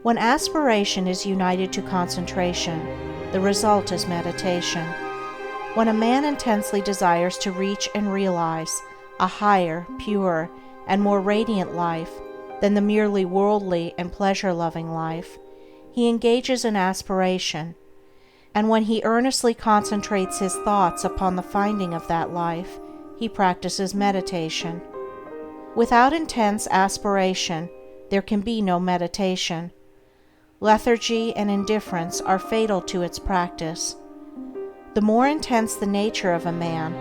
When aspiration is united to concentration, the result is meditation. When a man intensely desires to reach and realize a higher, purer, and more radiant life than the merely worldly and pleasure-loving life, he engages in aspiration, and when he earnestly concentrates his thoughts upon the finding of that life, he practices meditation. Without intense aspiration, there can be no meditation. Lethargy and indifference are fatal to its practice. The more intense the nature of a man,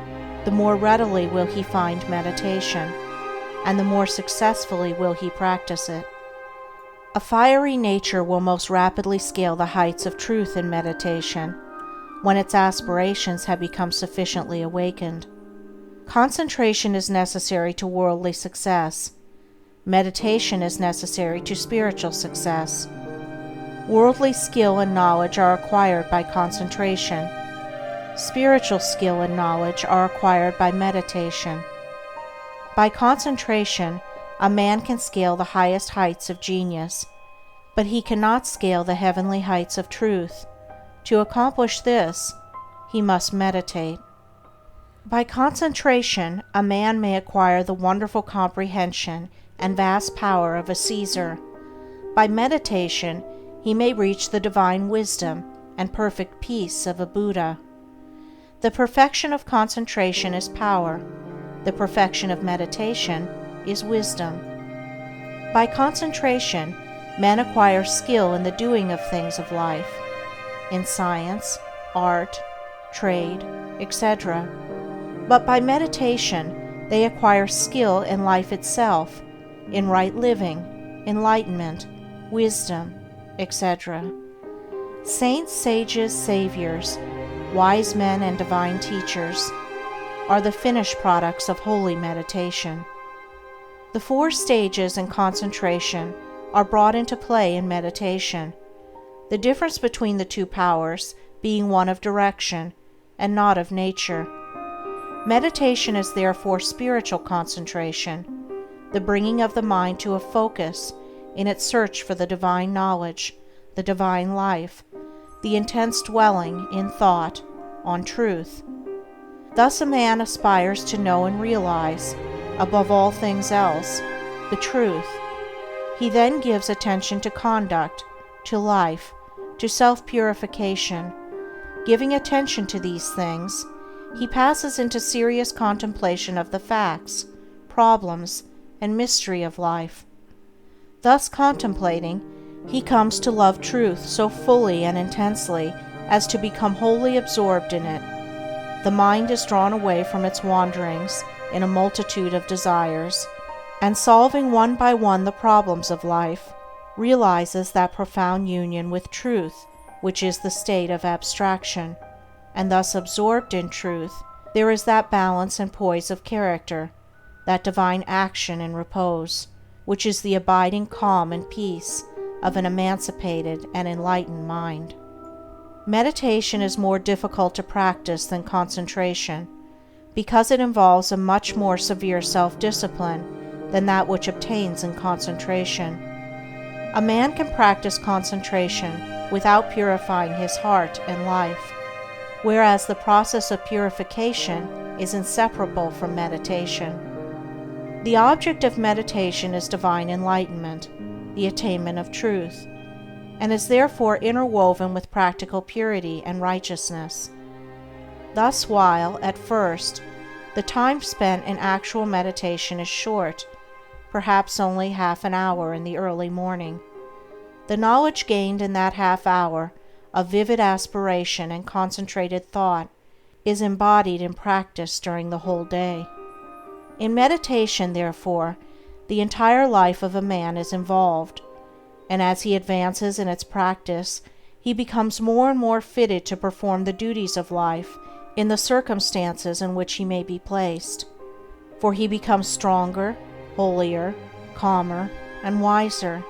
the more readily will he find meditation, and the more successfully will he practice it. A fiery nature will most rapidly scale the heights of truth in meditation, when its aspirations have become sufficiently awakened. Concentration is necessary to worldly success. Meditation is necessary to spiritual success. Worldly skill and knowledge are acquired by concentration. Spiritual skill and knowledge are acquired by meditation. By concentration, a man can scale the highest heights of genius, but he cannot scale the heavenly heights of truth. To accomplish this, he must meditate. By concentration, a man may acquire the wonderful comprehension and vast power of a Caesar. By meditation, he may reach the divine wisdom and perfect peace of a Buddha. The perfection of concentration is power. The perfection of meditation is wisdom. By concentration, men acquire skill in the doing of things of life, in science, art, trade, etc. But by meditation, they acquire skill in life itself, in right living, enlightenment, wisdom, etc. Saints, sages, saviors, wise men, and divine teachers are the finished products of holy meditation. The 4 stages in concentration are brought into play in meditation, the difference between the 2 powers being one of direction and not of nature. Meditation is therefore spiritual concentration, the bringing of the mind to a focus in its search for the divine knowledge, the divine life, the intense dwelling in thought on truth. Thus a man aspires to know and realize, above all things else, the truth. He then gives attention to conduct, to life, to self-purification. Giving attention to these things, he passes into serious contemplation of the facts, problems, and mystery of life. Thus contemplating, he comes to love truth so fully and intensely as to become wholly absorbed in it. The mind is drawn away from its wanderings in a multitude of desires, and solving one by one the problems of life, realizes that profound union with truth, which is the state of abstraction, and thus absorbed in truth, there is that balance and poise of character, that divine action and repose, which is the abiding calm and peace of an emancipated and enlightened mind. Meditation is more difficult to practice than concentration, because it involves a much more severe self-discipline than that which obtains in concentration. A man can practice concentration without purifying his heart and life, whereas the process of purification is inseparable from meditation. The object of meditation is divine enlightenment, the attainment of truth, and is therefore interwoven with practical purity and righteousness. Thus, while, at first, the time spent in actual meditation is short, perhaps only half an hour in the early morning, the knowledge gained in that half hour of vivid aspiration and concentrated thought is embodied in practice during the whole day. In meditation, therefore, the entire life of a man is involved, and as he advances in its practice, he becomes more and more fitted to perform the duties of life in the circumstances in which he may be placed, for he becomes stronger, holier, calmer, and wiser.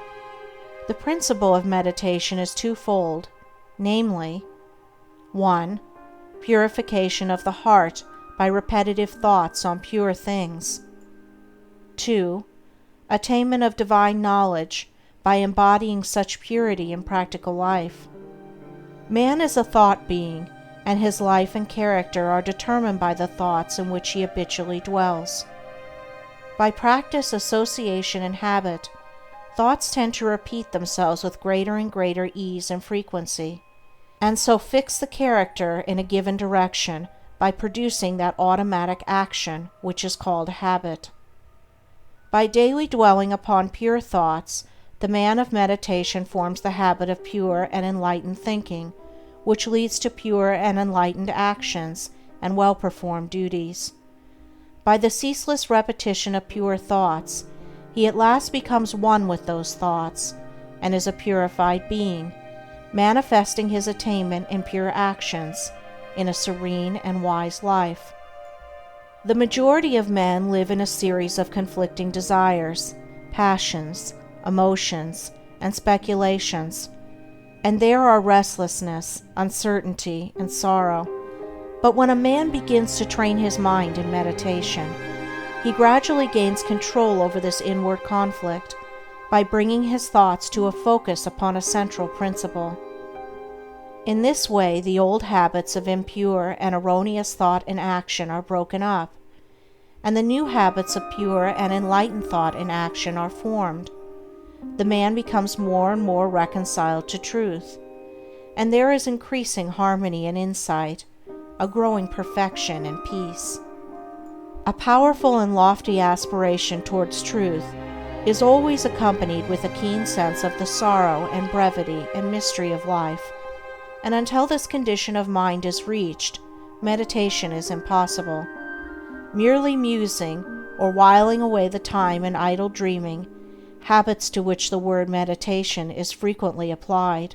The principle of meditation is twofold, namely, 1. Purification of the heart by repetitive thoughts on pure things. 2. Attainment of divine knowledge by embodying such purity in practical life. Man is a thought being, and his life and character are determined by the thoughts in which he habitually dwells. By practice, association, and habit, thoughts tend to repeat themselves with greater and greater ease and frequency, and so fix the character in a given direction by producing that automatic action which is called habit. By daily dwelling upon pure thoughts, the man of meditation forms the habit of pure and enlightened thinking, which leads to pure and enlightened actions and well-performed duties. By the ceaseless repetition of pure thoughts, he at last becomes one with those thoughts, and is a purified being, manifesting his attainment in pure actions, in a serene and wise life. The majority of men live in a series of conflicting desires, passions, emotions, and speculations, and there are restlessness, uncertainty, and sorrow. But when a man begins to train his mind in meditation, he gradually gains control over this inward conflict by bringing his thoughts to a focus upon a central principle. In this way, the old habits of impure and erroneous thought and action are broken up, and the new habits of pure and enlightened thought and action are formed. The man becomes more and more reconciled to truth, and there is increasing harmony and insight, a growing perfection and peace. A powerful and lofty aspiration towards truth is always accompanied with a keen sense of the sorrow and brevity and mystery of life, and until this condition of mind is reached, meditation is impossible. Merely musing, or whiling away the time in idle dreaming, habits to which the word meditation is frequently applied,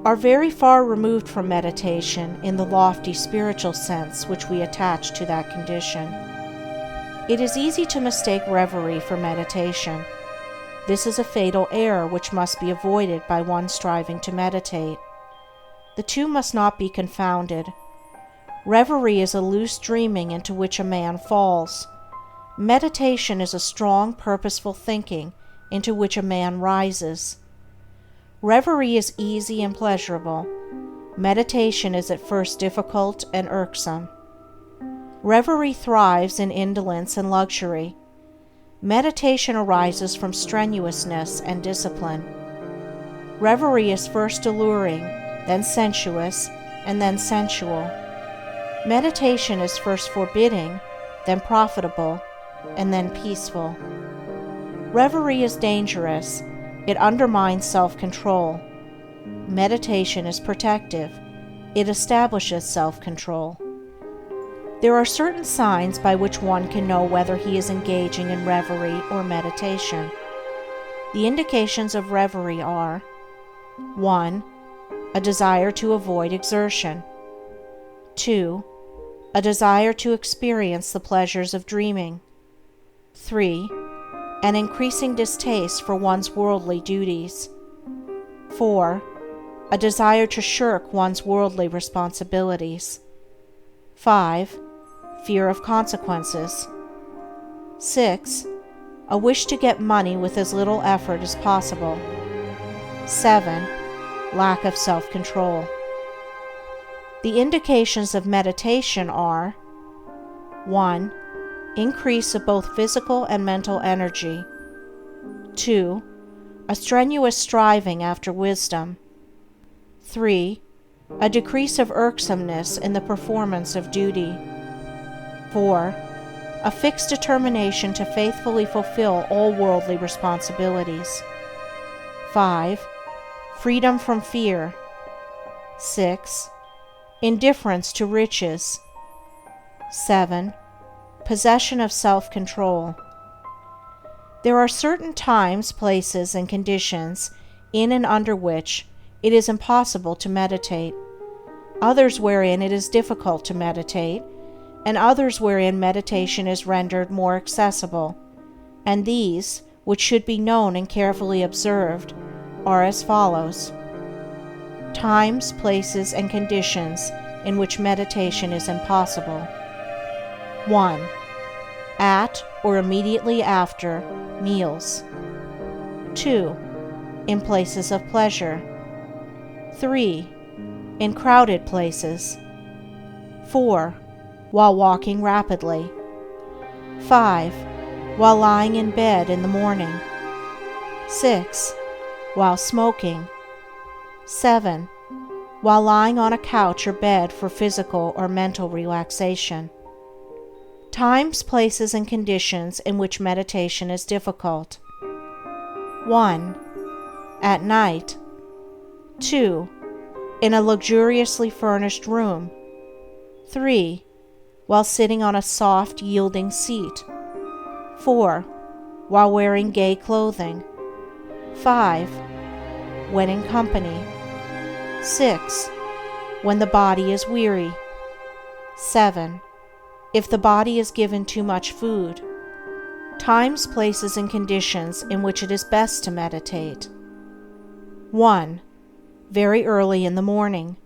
are very far removed from meditation in the lofty spiritual sense which we attach to that condition. It is easy to mistake reverie for meditation. This is a fatal error which must be avoided by one striving to meditate. The two must not be confounded. Reverie is a loose dreaming into which a man falls. Meditation is a strong, purposeful thinking into which a man rises. Reverie is easy and pleasurable. Meditation is at first difficult and irksome. Reverie thrives in indolence and luxury. Meditation arises from strenuousness and discipline. Reverie is first alluring, then sensuous, and then sensual. Meditation is first forbidding, then profitable, and then peaceful. Reverie is dangerous. It undermines self-control. Meditation is protective. It establishes self-control. There are certain signs by which one can know whether he is engaging in reverie or meditation. The indications of reverie are: 1. A desire to avoid exertion. 2. A desire to experience the pleasures of dreaming. 3. An increasing distaste for one's worldly duties. 4. A desire to shirk one's worldly responsibilities. 5. Fear of consequences. 6. A wish to get money with as little effort as possible. 7. Lack of self-control. The indications of meditation are: 1. Increase of both physical and mental energy. 2. A strenuous striving after wisdom. 3. A decrease of irksomeness in the performance of duty. 4. A fixed determination to faithfully fulfill all worldly responsibilities. 5. Freedom from fear. 6. Indifference to riches. 7. Possession of self-control. There are certain times, places, and conditions in and under which it is impossible to meditate, others wherein it is difficult to meditate, and others wherein meditation is rendered more accessible, and these, which should be known and carefully observed, are as follows: times, places, and conditions in which meditation is impossible. 1. At or immediately after meals. 2. in places of pleasure. 3. In crowded places. 4. While walking rapidly. 5. While lying in bed in the morning. 6. While smoking. 7. While lying on a couch or bed for physical or mental relaxation. Times, places, and conditions in which meditation is difficult. 1. At night. 2. In a luxuriously furnished room. 3. While sitting on a soft, yielding seat. 4. While wearing gay clothing. 5. When in company. 6. When the body is weary. 7. If the body is given too much food. Times, places, and conditions in which it is best to meditate. 1. Very early in the morning.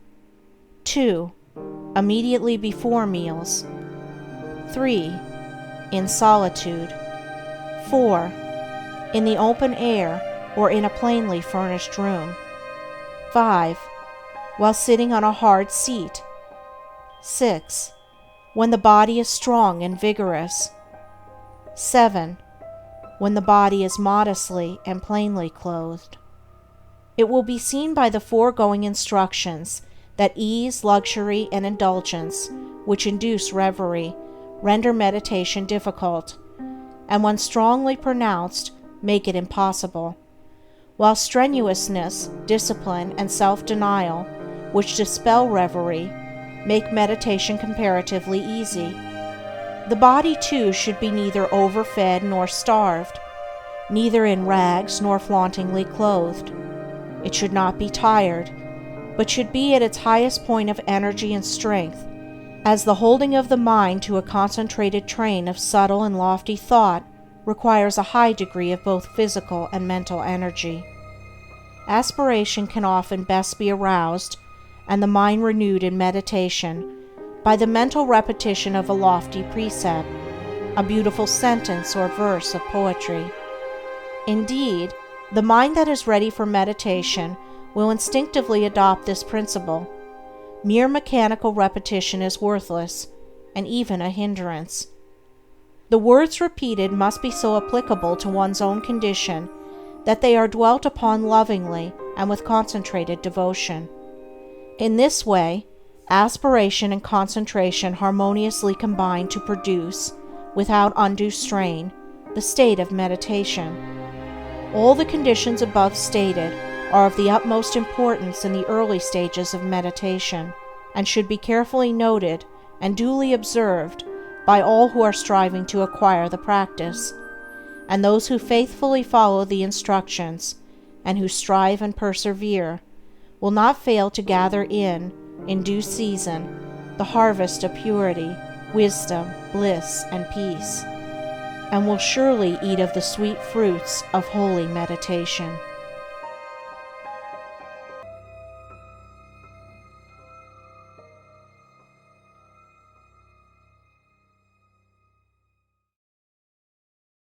2. Immediately before meals. 3. In solitude. 4. In the open air or in a plainly furnished room. 5. While sitting on a hard seat. 6. When the body is strong and vigorous. 7. When the body is modestly and plainly clothed. It will be seen by the foregoing instructions that ease, luxury, and indulgence, which induce reverie, render meditation difficult, and when strongly pronounced, make it impossible, while strenuousness, discipline, and self-denial, which dispel reverie, make meditation comparatively easy. The body, too, should be neither overfed nor starved, neither in rags nor flauntingly clothed. It should not be tired, but should be at its highest point of energy and strength, as the holding of the mind to a concentrated train of subtle and lofty thought requires a high degree of both physical and mental energy. Aspiration can often best be aroused, and the mind renewed in meditation, by the mental repetition of a lofty precept, a beautiful sentence or verse of poetry. Indeed, the mind that is ready for meditation will instinctively adopt this principle. Mere mechanical repetition is worthless, and even a hindrance. The words repeated must be so applicable to one's own condition that they are dwelt upon lovingly and with concentrated devotion. In this way, aspiration and concentration harmoniously combine to produce, without undue strain, the state of meditation. All the conditions above stated are of the utmost importance in the early stages of meditation, and should be carefully noted and duly observed by all who are striving to acquire the practice, and those who faithfully follow the instructions, and who strive and persevere, will not fail to gather in due season, the harvest of purity, wisdom, bliss, and peace, and will surely eat of the sweet fruits of holy meditation.